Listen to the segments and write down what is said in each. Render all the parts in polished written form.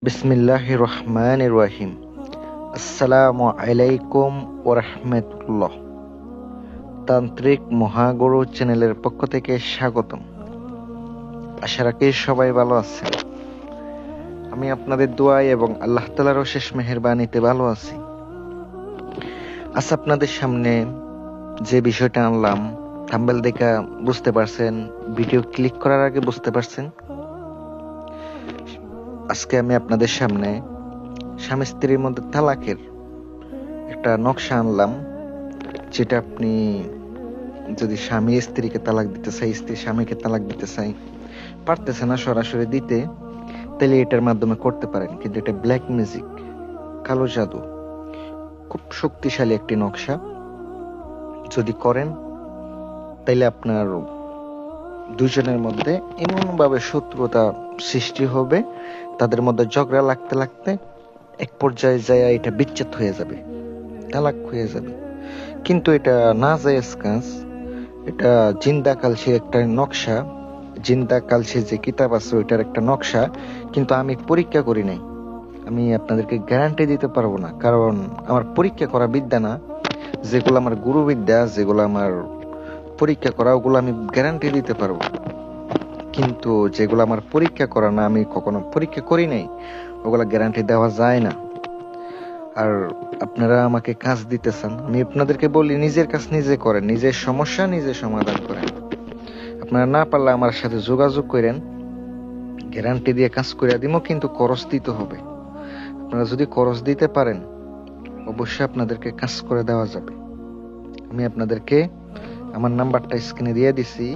বিসমিল্লাহির রহমানির রহিম। আসসালামু আলাইকুম ওয়া রাহমাতুল্লাহ। তান্ত্রিক মহাগুরু চ্যানেলের পক্ষ থেকে স্বাগতম। আশা রাখি সবাই ভালো আছেন। আমি আপনাদের দোয়ায় এবং আল্লাহ তাআলার অশেষ মেহেরবানিতে ভালো আছি। আজ আপনাদের সামনে যে বিষয়টা আনলাম, থাম্বনেল দেখে বুঝতে পারছেন, ভিডিও ক্লিক করার আগে বুঝতে পারছেন। আজকে আমি আপনাদের সামনে স্বামী স্ত্রীর মধ্যে তালাকের একটা নকশা আনলাম, যেটা আপনি যদি স্বামী স্ত্রীকে তালাক দিতে চাই, স্ত্রী স্বামীকে তালাক দিতে চাই, পারতেছে না সরাসরি দিতে, তাহলে এটার মাধ্যমে করতে পারেন। কিন্তু এটা ব্ল্যাক ম্যাজিক, কালো জাদু, খুব শক্তিশালী একটি নকশা। যদি করেন তাইলে আপনার দুজনের মধ্যে এমনভাবে শত্রুতা সৃষ্টি হবে, তাদের মধ্যে ঝগড়া লাগতে লাগতে এক পর্যায়ে যায় এটা বিচ্ছেদ হয়ে যাবে, তালাক হয়ে যাবে। কিন্তু এটা না জায়েজ কাজ। এটা জিন্দা কালসির একটা নকশা, জিন্দা কালসির যে কিতাব আছে ওইটার একটা নকশা। কিন্তু আমি পরীক্ষা করি নাই, আমি আপনাদেরকে গ্যারান্টি দিতে পারবো না, কারণ আমার পরীক্ষা করা বিদ্যা না। যেগুলো আমার গুরু বিদ্যা, যেগুলো আমার পরীক্ষা করা, ওগুলো আমি গ্যারান্টি দিতে পারবো। কিন্তু যেগুলো আমার পরীক্ষা করা না, আমি কখনো পরীক্ষা করি নাই, ওগুলো গ্যারান্টি দেওয়া যায় না। আর আপনারা আমাকে কাজ দিতে চান, আমি আপনাদেরকে বলি নিজের কাজ নিজে করেন, নিজের সমস্যা নিজে সমাধান করেন। আপনারা না পারলে আমার সাথে যোগাযোগ করেন, গ্যারান্টি দিয়ে কাজ করে দিব, কিন্তু খরচ দিতে হবে। আপনারা যদি খরচ দিতে পারেন, অবশ্যই আপনাদেরকে কাজ করে দেওয়া যাবে। আমি আপনাদেরকে আমার নাম্বারটা স্ক্রিনে দিয়ে দিছি,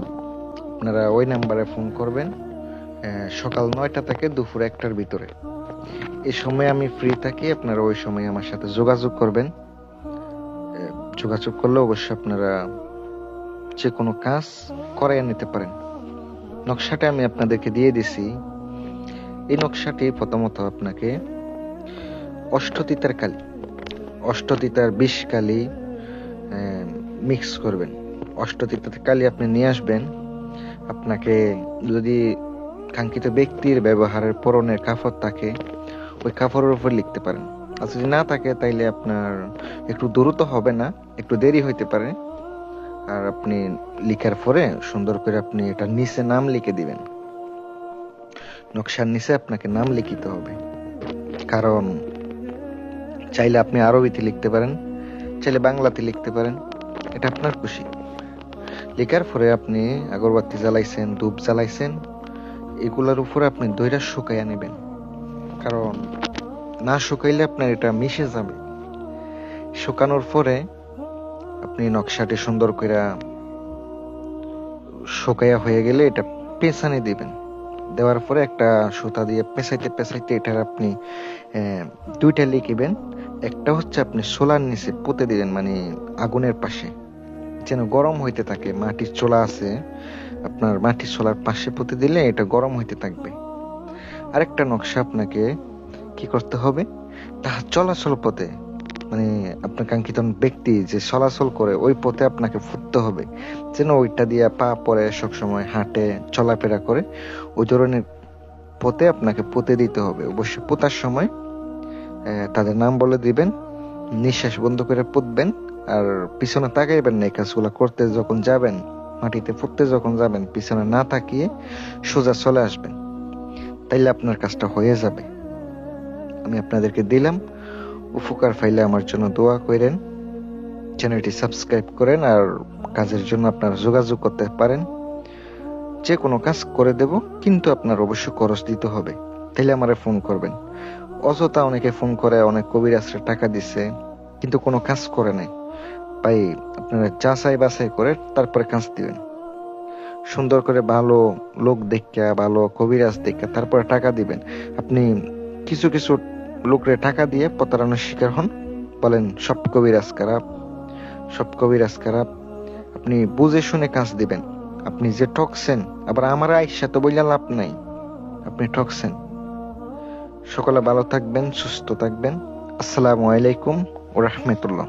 আপনারা ওই নাম্বারে ফোন করবেন সকাল 9টা থেকে দুপুর 1টার ভিতরে। এই সময় আমি ফ্রি থাকি, আপনারা ওই সময় আমার সাথে যোগাযোগ করবেন। যোগাযোগ করলে অবশ্যই আপনারা যে কোনো কাজ করাইয়া নিতে পারেন। নকশাটা আমি আপনাদেরকে দিয়ে দিছি। এই নকশাটি প্রথমত আপনাকে অষ্টতিতার কালি, অষ্টতিতার 20 কালি মিক্স করবেন। অষ্টতিতার কালি আপনি নিয়ে আসবেন। আপনাকে যদি কাঙ্ক্ষিত ব্যক্তির ব্যবহারের পরনের কাপড় থাকে, ওই কাপড়ের উপর লিখতে পারেন। আর যদি না থাকে তাইলে আপনার একটু দ্রুত হবে না, একটু দেরি হইতে পারে। আর আপনি লিখার পরে সুন্দর করে আপনি এটা নিচে নাম লিখে দিবেন। নকশার নিচে আপনাকে নাম লিখিতে হবে, কারণ চাইলে আপনি আরবিতে লিখতে পারেন, চাইলে বাংলাতে লিখতে পারেন, এটা আপনার খুশি। লেখার পরে আপনি আগরবাতি জ্বালাইছেন, ধূপ জ্বালাইছেন, এগুলোর উপরে আপনি দইরা শুকাইয়া নেবেন, কারণ না শুকাইলে আপনার এটা মিশে যাবে। শুকানোর পরে আপনি নকশাটি সুন্দর করে শুকাইয়া হয়ে গেলে এটা পেছানে দিবেন। দেওয়ার পরে একটা সুতা দিয়ে পেঁচাইতে পেঁচাইতে এটার আপনি 2টা লিখিবেন। একটা হচ্ছে আপনি সোলার নিচে পুঁতে দিবেন, মানে আগুনের পাশে, যেন গরম হইতে থাকে। মাটির চুলা আছে, আপনার মাটির চুলার পাশে পুঁতে দিলে এটা গরম হইতে থাকবে। আরেকটা নকশা আপনাকে কি করতে হবে, তাহার চলাচল পথে, মানে আপনার কাঙ্ক্ষিত ব্যক্তি যে চলাচল করে ওই পথে আপনাকে ফুটতে হবে, যেন ওইটা দিয়ে পা পরে সবসময় হাঁটে চলাফেরা করে, ওই ধরনের পথে আপনাকে পুঁতে দিতে হবে। অবশ্যই পোতার সময় তাদের নাম বলে দিবেন, নিঃশ্বাস বন্ধ করে পুঁতবেন, আর পিছনে তাকাইবেন না। এই কাজগুলো করতে যখন যাবেন, মাটিতে ফুটতে যখন যাবেন, পিছনে না তাকিয়ে সোজা চলে আসবেন, তাইলে আপনার কাজটা হয়ে যাবে। আমি আপনাদেরকে দিলাম, উপকার পাইলে আমার জন্য দোয়া করেন, চ্যানেলটি সাবস্ক্রাইব করেন, আর কাজের জন্য আপনারা যোগাযোগ করতে পারেন। যে কোনো কাজ করে দেব, কিন্তু আপনার অবশ্যই খরচ দিতে হবে। তাইলে আমারে ফোন করবেন। অযথা অনেকে ফোন করে, অনেক কবিরাজরা টাকা দিছে, কিন্তু কোনো কাজ করে নাই। ভাই, আপনারা যাচাই বাছাই করে তারপরে কাজ দিবেন। সুন্দর করে ভালো লোক দেখা, ভালো কবিরাজ দেখা তারপরে টাকা দিবেন। আপনি কিছু কিছু লোকরে টাকা দিয়ে প্রতারণার শিকার হন, বলেন সব কবিরাজ খারাপ, সব কবিরাজ খারাপ। আপনি বুঝে শুনে কাজ দিবেন। আপনি যে ঠকছেন, আবার আমার আইসা তো বইলা লাভ নাই, আপনি ঠকছেন। সকলে ভালো থাকবেন, সুস্থ থাকবেন। আসসালামু আলাইকুম ওয়া রাহমাতুল্লাহ।